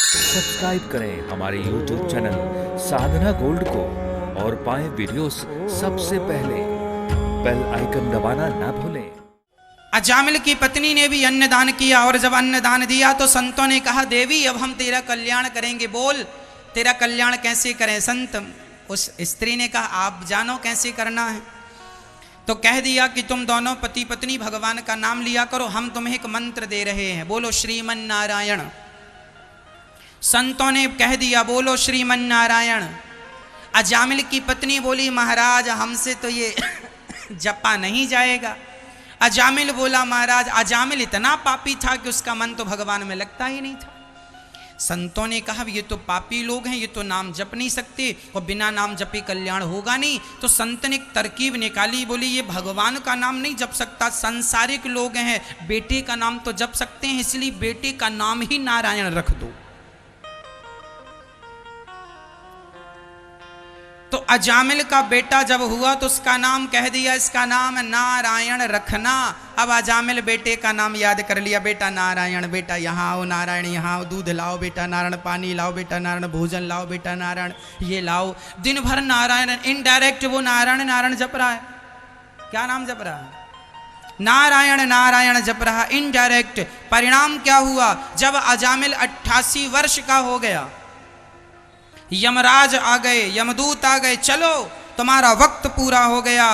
Subscribe करें हमारे YouTube channel साधना gold को और पाएं वीडियोस सबसे पहले। बेल आइकन दबाना ना भूलें। अजामिल की पत्नी ने भी अन्नदान किया और जब अन्नदान दिया तो संतों ने कहा, देवी अब हम तेरा कल्याण करेंगे, बोल तेरा कल्याण कैसे करें। संत उस स्त्री ने कहा, आप जानो कैसे करना है। तो कह दिया कि तुम दोनों पति पत्नी भगवान का नाम लिया करो, हम तुम्हें एक मंत्र दे रहे हैं, बोलो श्रीमन नारायण। संतों ने कह दिया, बोलो श्रीमन नारायण। अजामिल की पत्नी बोली, महाराज हमसे तो ये जपा नहीं जाएगा। अजामिल बोला, महाराज अजामिल इतना पापी था कि उसका मन तो भगवान में लगता ही नहीं था। संतों ने कहा, ये तो पापी लोग हैं, ये तो नाम जप नहीं सकते और बिना नाम जपे कल्याण होगा नहीं। तो संत ने एक तरकीब निकाली, बोली ये भगवान का नाम नहीं जप सकता, संसारिक लोग हैं, बेटे का नाम तो जप सकते हैं, इसलिए बेटे का नाम ही नारायण रख दो। तो अजामिल का बेटा जब हुआ तो उसका नाम कह दिया, इसका नाम नारायण रखना। अब अजामिल बेटे का नाम याद कर लिया, बेटा नारायण, बेटा यहाँ आओ, नारायण यहाँ आओ, दूध लाओ बेटा, नारायण पानी लाओ बेटा, नारायण भोजन लाओ बेटा, नारायण ये लाओ। दिन भर नारायण, इनडायरेक्ट वो नारायण नारायण जप रहा है। क्या नाम जप रहा है? नारायण नारायण जप रहा, इनडायरेक्ट। परिणाम क्या हुआ? जब अजामिल 88 वर्ष का हो गया, यमराज आ गए, यमदूत आ गए, चलो तुम्हारा वक्त पूरा हो गया।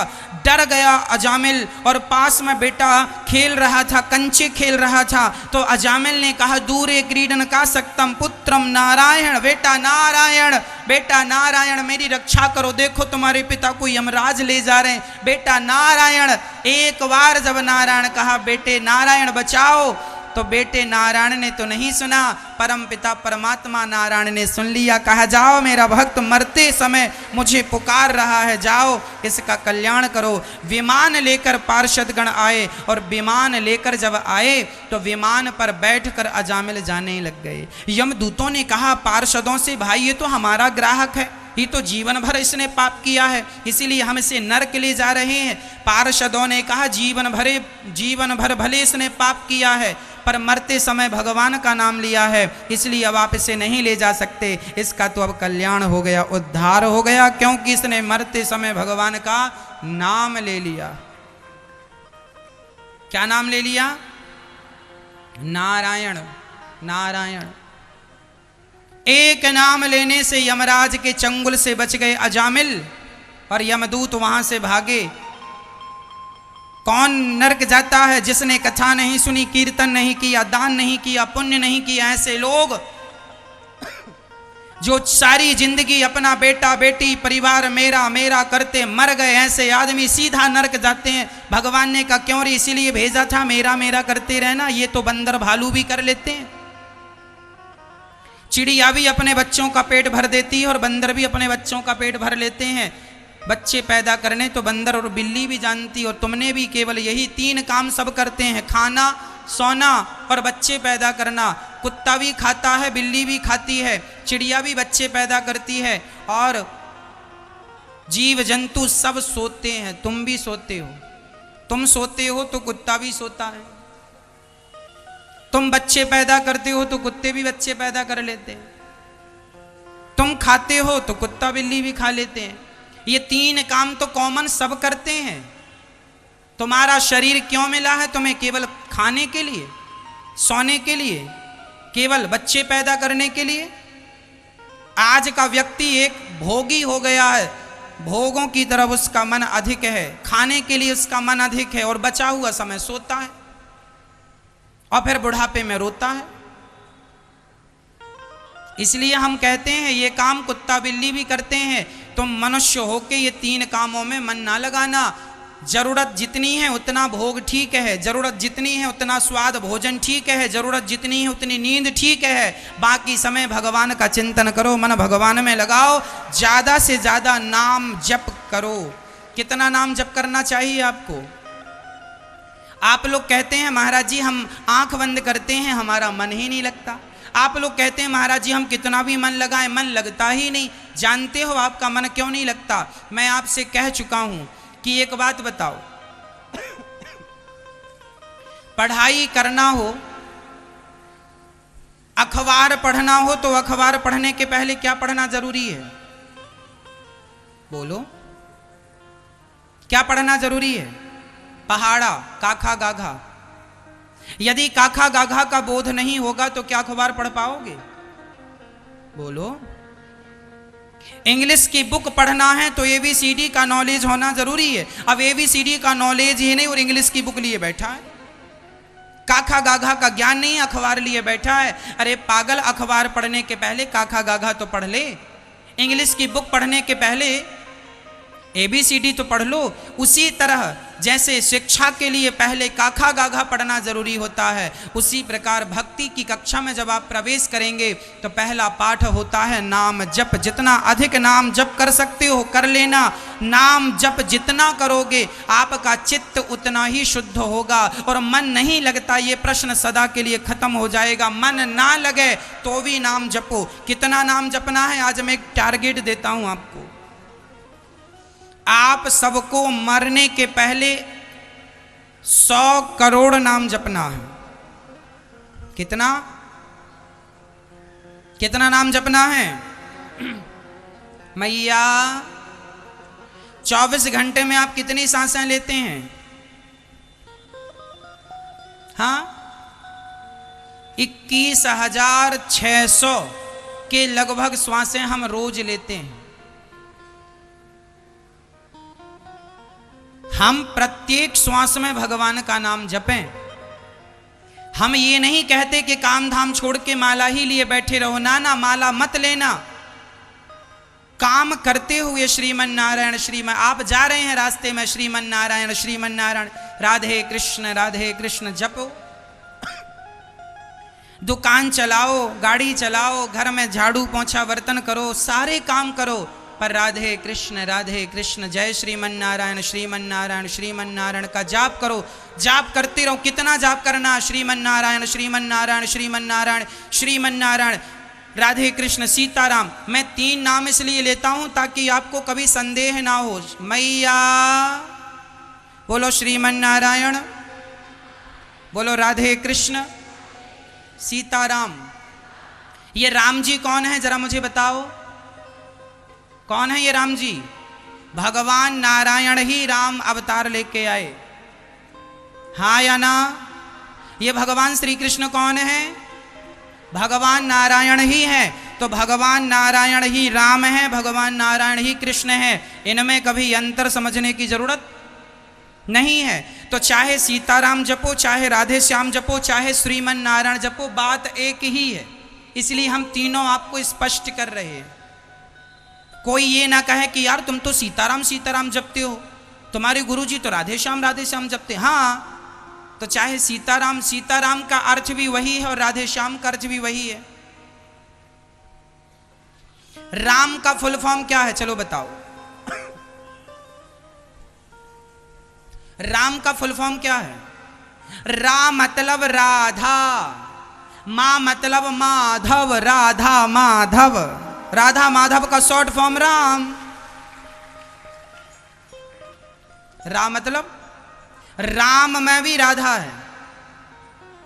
डर गया अजामिल और पास में बेटा खेल रहा था, कंचे खेल रहा था। तो अजामिल ने कहा, दूरे क्रीडन का सक्तम पुत्रम नारायण, बेटा नारायण, बेटा नारायण मेरी रक्षा करो, देखो तुम्हारे पिता को यमराज ले जा रहे हैं, बेटा नारायण। एक बार जब नारायण कहा, बेटे नारायण बचाओ, तो बेटे नारायण ने तो नहीं सुना, परम पिता परमात्मा नारायण ने सुन लिया। कहा, जाओ मेरा भक्त मरते समय मुझे पुकार रहा है, जाओ इसका कल्याण करो। विमान लेकर पार्षदगण आए और विमान लेकर जब आए तो विमान पर बैठकर अजामिल जाने लग गए। यमदूतों ने कहा पार्षदों से, भाई ये तो हमारा ग्राहक है, ये तो जीवन भर इसने पाप किया है, इसीलिए हम इसे नरक ले जा रहे हैं। पार्षदों ने कहा, जीवन भर भले इसने पाप किया है, पर मरते समय भगवान का नाम लिया है, इसलिए अब आप इसे नहीं ले जा सकते, इसका तो अब कल्याण हो गया, उद्धार हो गया, क्योंकि इसने मरते समय भगवान का नाम ले लिया। क्या नाम ले लिया? नारायण नारायण। एक नाम लेने से यमराज के चंगुल से बच गए अजामिल और यमदूत वहां से भागे। कौन नरक जाता है? जिसने कथा नहीं सुनी, कीर्तन नहीं किया, दान नहीं किया, पुण्य नहीं किया। ऐसे लोग जो सारी जिंदगी अपना बेटा बेटी परिवार मेरा मेरा करते मर गए, ऐसे आदमी सीधा नरक जाते हैं। भगवान ने कहा, क्यों रे? इसीलिए भेजा था, मेरा मेरा करते रहना। ये तो बंदर भालू भी कर लेते हैं। चिड़िया भी अपने बच्चों का पेट भर देती है और बंदर भी अपने बच्चों का पेट भर लेते हैं। बच्चे पैदा करने तो बंदर और बिल्ली भी जानती, और तुमने भी केवल यही 3 काम सब करते हैं, खाना, सोना और बच्चे पैदा करना। कुत्ता भी खाता है, बिल्ली भी खाती है, चिड़िया भी बच्चे पैदा करती है, और जीव जंतु सब सोते हैं। तुम भी सोते हो, तुम सोते हो तो कुत्ता भी सोता है। तुम बच्चे पैदा करते हो तो कुत्ते भी बच्चे पैदा कर लेते हैं। तुम खाते हो तो कुत्ता बिल्ली भी खा लेते हैं। ये 3 काम तो कॉमन सब करते हैं। तुम्हारा शरीर क्यों मिला है तुम्हें? केवल खाने के लिए, सोने के लिए, केवल बच्चे पैदा करने के लिए। आज का व्यक्ति एक भोगी हो गया है, भोगों की तरफ उसका मन अधिक है, खाने के लिए उसका मन अधिक है, और बचा हुआ समय सोता है और फिर बुढ़ापे में रोता है। इसलिए हम कहते हैं ये काम कुत्ता बिल्ली भी करते हैं। तुम मनुष्य होके ये 3 कामों में मन ना लगाना। जरूरत जितनी है उतना भोग ठीक है, जरूरत जितनी है उतना स्वाद भोजन ठीक है, जरूरत जितनी है उतनी नींद ठीक है। बाकी समय भगवान का चिंतन करो, मन भगवान में लगाओ, ज्यादा से ज्यादा नाम जप करो। कितना नाम जप करना चाहिए आपको? आप लोग कहते हैं महाराज जी हम आंख बंद करते हैं, हमारा मन ही नहीं लगता। आप लोग कहते हैं महाराज जी हम कितना भी मन लगाएं, मन लगता ही नहीं। जानते हो आपका मन क्यों नहीं लगता? मैं आपसे कह चुका हूं कि एक बात बताओ, पढ़ाई करना हो अखबार पढ़ना हो तो अखबार पढ़ने के पहले क्या पढ़ना जरूरी है? बोलो, क्या पढ़ना जरूरी है? पहाड़ा, काखा गाघा। यदि काखा गाघा का बोध नहीं होगा तो क्या अखबार पढ़ पाओगे? बोलो। इंग्लिश की बुक पढ़ना है तो एबीसीडी का नॉलेज होना जरूरी है। अब एबीसीडी का नॉलेज ही नहीं और इंग्लिश की बुक लिए बैठा है। काखा गाघा का ज्ञान नहीं, अखबार लिए बैठा है। अरे पागल, अखबार पढ़ने के पहले काखा गाघा तो पढ़ ले। इंग्लिश की बुक पढ़ने के पहले एबीसीडी तो पढ़ लो। उसी तरह जैसे शिक्षा के लिए पहले काखा गाघा पढ़ना जरूरी होता है, उसी प्रकार भक्ति की कक्षा में जब आप प्रवेश करेंगे तो पहला पाठ होता है नाम जप। जितना अधिक नाम जप कर सकते हो कर लेना। नाम जप जितना करोगे आपका चित्त उतना ही शुद्ध होगा। और मन नहीं लगता, ये प्रश्न सदा के लिए खत्म हो जाएगा। मन ना लगे तो भी नाम जपो। कितना नाम जपना है? आज मैं एक टारगेट देता हूं आपको। आप सबको मरने के पहले 100 करोड़ नाम जपना है। कितना कितना नाम जपना है? मैया 24 घंटे में आप कितनी सांसें लेते हैं? हाँ, 21,600 के लगभग श्वासें हम रोज लेते हैं। हम प्रत्येक श्वास में भगवान का नाम जपें। हम ये नहीं कहते कि काम धाम छोड़ के माला ही लिए बैठे रहो। ना ना, माला मत लेना। काम करते हुए श्रीमन नारायण श्रीमन, आप जा रहे हैं रास्ते में श्रीमन नारायण राधे कृष्ण जपो। दुकान चलाओ, गाड़ी चलाओ, घर में झाड़ू पोंछा बर्तन करो, सारे काम करो, पर राधे कृष्ण जय श्रीमन नारायण का जाप करो। जाप करते रहो। कितना जाप करना? श्रीमन नारायण राधे कृष्ण सीताराम। मैं 3 नाम इसलिए लेता हूं ताकि आपको कभी संदेह ना हो। मैया बोलो श्रीमन नारायण, बोलो राधे कृष्ण सीताराम। ये राम जी कौन है जरा मुझे बताओ? कौन है ये राम जी? भगवान नारायण ही राम अवतार लेके आए। हाँ या ना? ये भगवान श्री कृष्ण कौन है? भगवान नारायण ही है। तो भगवान नारायण ही राम है, भगवान नारायण ही कृष्ण है। इनमें कभी अंतर समझने की जरूरत नहीं है। तो चाहे सीताराम जपो, चाहे राधे श्याम जपो, चाहे श्रीमन नारायण जपो, बात एक ही है। इसलिए हम तीनों आपको स्पष्ट कर रहे हैं। कोई ये ना कहे कि यार तुम तो सीताराम जपते हो, तुम्हारे गुरुजी तो राधे श्याम जपते। हाँ, तो चाहे सीताराम का अर्थ भी वही है और राधे श्याम का अर्थ भी वही है। राम का फुल फॉर्म क्या है? चलो बताओ। राम का फुल फॉर्म क्या है? रा मतलब राधा, मां मतलब माधव, राधा माधव। राधा माधव का शॉर्ट फॉर्म राम। मतलब राम में भी राधा है।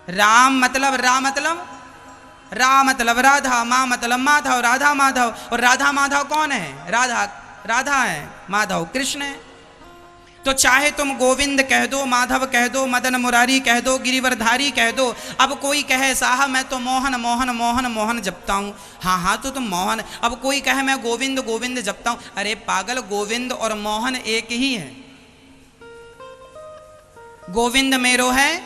राम मतलब रा मतलब राधा, मां मतलब माधव, राधा माधव। और राधा माधव कौन है? राधा है, माधव कृष्ण है। तो चाहे तुम गोविंद कह दो, माधव कह दो, मदन मुरारी कह दो, गिरिवरधारी कह दो। अब कोई कहे साहब मैं तो मोहन जपता हूँ। हाँ तो तुम मोहन। अब कोई कहे मैं गोविंद जपता हूँ। अरे पागल, गोविंद और मोहन एक ही है। गोविंद मेरो है,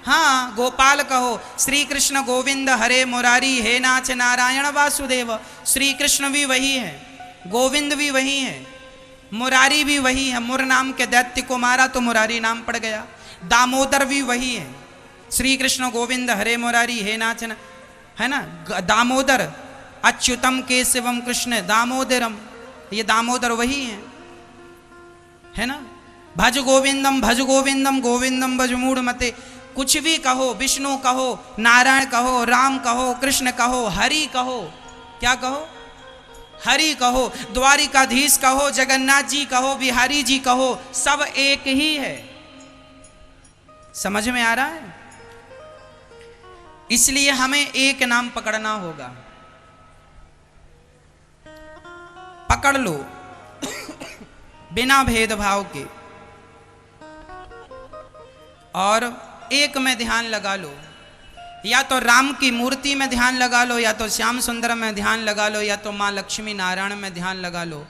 हाँ गोपाल कहो। श्री कृष्ण गोविंद हरे मुरारी, हे नाथ नारायण वासुदेव। श्री कृष्ण भी वही है, गोविंद भी वही है, मुरारी भी वही है। मुर नाम के दैत्य को मारा तो मुरारी नाम पड़ गया। दामोदर भी वही है। श्री कृष्ण गोविंद हरे मुरारी, हे नाथ, है ना। दामोदर अच्युतम केशवम कृष्ण दामोदरम, ये दामोदर वही है ना। भज गोविंदम गोविंदम भज मूढ़ मते। कुछ भी कहो, विष्णु कहो, नारायण कहो, राम कहो, कृष्ण कहो, हरि कहो। क्या कहो? हरि कहो। द्वारिकाधीश कहो, जगन्नाथ जी कहो, बिहारी जी कहो, सब एक ही है। समझ में आ रहा है? इसलिए हमें एक नाम पकड़ना होगा। पकड़ लो बिना भेदभाव के और एक में ध्यान लगा लो। या तो राम की मूर्ति में ध्यान लगा लो, या तो श्याम सुंदर में ध्यान लगा लो, या तो माँ लक्ष्मी नारायण में ध्यान लगा लो।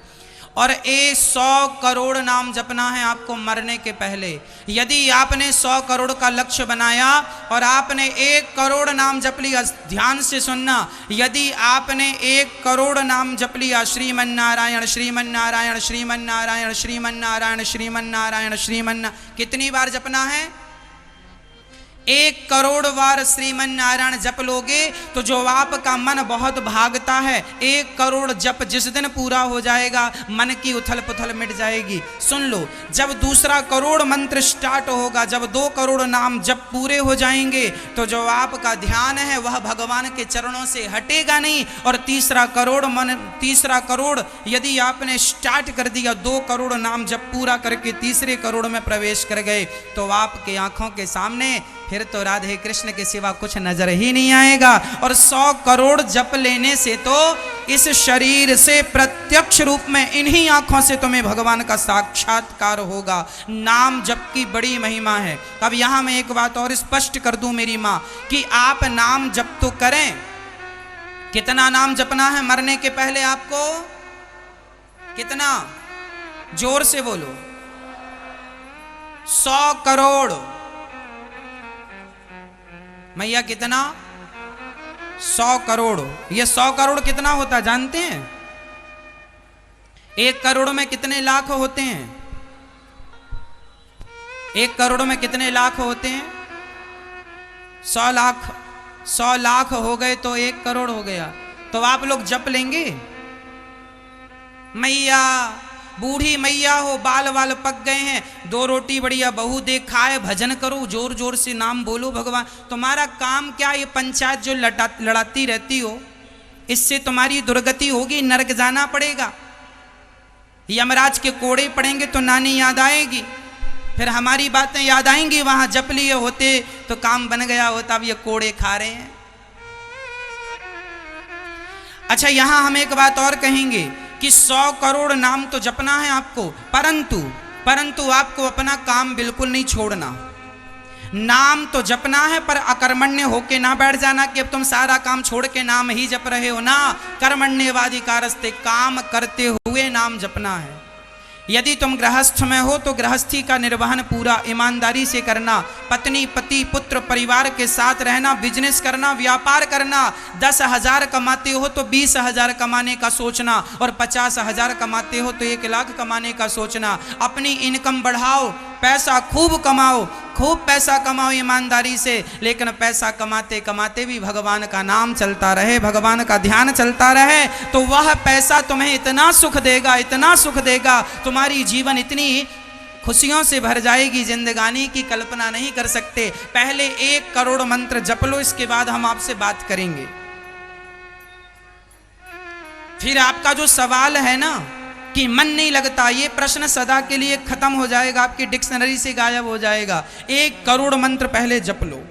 और 100 करोड़ नाम जपना है आपको मरने के पहले। यदि आपने 100 करोड़ का लक्ष्य बनाया और आपने 1 करोड़ नाम जप लिया, ध्यान से सुनना, यदि आपने 1 करोड़ नाम जप लिया, श्रीमन नारायण श्रीमन नारायण श्रीमन नारायण श्रीमन नारायण श्रीमन नारायण श्रीमन, कितनी बार जपना है? 1 करोड़ बार श्रीमन नारायण जप लोगे तो जो आपका मन बहुत भागता है, 1 करोड़ जप जिस दिन पूरा हो जाएगा, मन की उथल पुथल मिट जाएगी। सुन लो, जब दूसरा करोड़ मंत्र स्टार्ट होगा, जब 2 करोड़ नाम जप पूरे हो जाएंगे, तो जो आपका ध्यान है वह भगवान के चरणों से हटेगा नहीं। और तीसरा करोड़ यदि आपने स्टार्ट कर दिया, 2 करोड़ नाम जप पूरा करके तीसरे करोड़ में प्रवेश कर गए, तो आपके आंखों के सामने फिर तो राधे कृष्ण के सिवा कुछ नजर ही नहीं आएगा। और 100 करोड़ जप लेने से तो इस शरीर से प्रत्यक्ष रूप में इन्हीं आंखों से तुम्हें भगवान का साक्षात्कार होगा। नाम जप की बड़ी महिमा है। अब यहां मैं एक बात और स्पष्ट कर दूं मेरी मां, कि आप नाम जप तो करें, कितना नाम जपना है मरने के पहले आपको? कितना? जोर से बोलो। 100 करोड़। मैया कितना? 100 करोड़। ये 100 करोड़ कितना होता जानते हैं? 1 करोड़ में कितने लाख होते हैं? 1 करोड़ में कितने लाख होते हैं? 100 लाख। 100 लाख हो गए तो 1 करोड़ हो गया। तो आप लोग जप लेंगे? मैया, बूढ़ी मैया हो, बाल वाल पक गए हैं, 2 रोटी बढ़िया बहू दे खाए, भजन करो, जोर जोर से नाम बोलो भगवान। तुम्हारा काम क्या? ये पंचायत जो लड़ाती रहती हो, इससे तुम्हारी दुर्गति होगी, नरक जाना पड़ेगा। यमराज के कोड़े पड़ेंगे तो नानी याद आएगी, फिर हमारी बातें याद आएंगी। वहां जप लिए होते तो काम बन गया होता, अब ये कोड़े खा रहे हैं। अच्छा, यहां हम एक बात और कहेंगे कि 100 करोड़ नाम तो जपना है आपको, परंतु आपको अपना काम बिल्कुल नहीं छोड़ना। नाम तो जपना है, पर अकर्मण्य होके ना बैठ जाना कि अब तुम सारा काम छोड़ के नाम ही जप रहे हो ना। कर्मण्यवाधिकारस्ते, काम करते हुए नाम जपना है। यदि तुम गृहस्थ में हो तो गृहस्थी का निर्वहन पूरा ईमानदारी से करना, पत्नी पति पुत्र परिवार के साथ रहना, बिजनेस करना, व्यापार करना। 10,000 कमाते हो तो 20,000 कमाने का सोचना, और 50,000 कमाते हो तो 1 लाख कमाने का सोचना। अपनी इनकम बढ़ाओ, पैसा खूब कमाओ, खूब पैसा कमाओ ईमानदारी से, लेकिन पैसा कमाते कमाते भी भगवान का नाम चलता रहे, भगवान का ध्यान चलता रहे, तो वह पैसा तुम्हें इतना सुख देगा, इतना सुख देगा, तुम्हारी जीवन इतनी खुशियों से भर जाएगी, जिंदगानी की कल्पना नहीं कर सकते। पहले 1 करोड़ मंत्र जप लो, इसके बाद हम आपसे बात करेंगे। फिर आपका जो सवाल है ना कि मन नहीं लगता, ये प्रश्न सदा के लिए खत्म हो जाएगा, आपकी डिक्शनरी से गायब हो जाएगा। 1 करोड़ मंत्र पहले जप लो।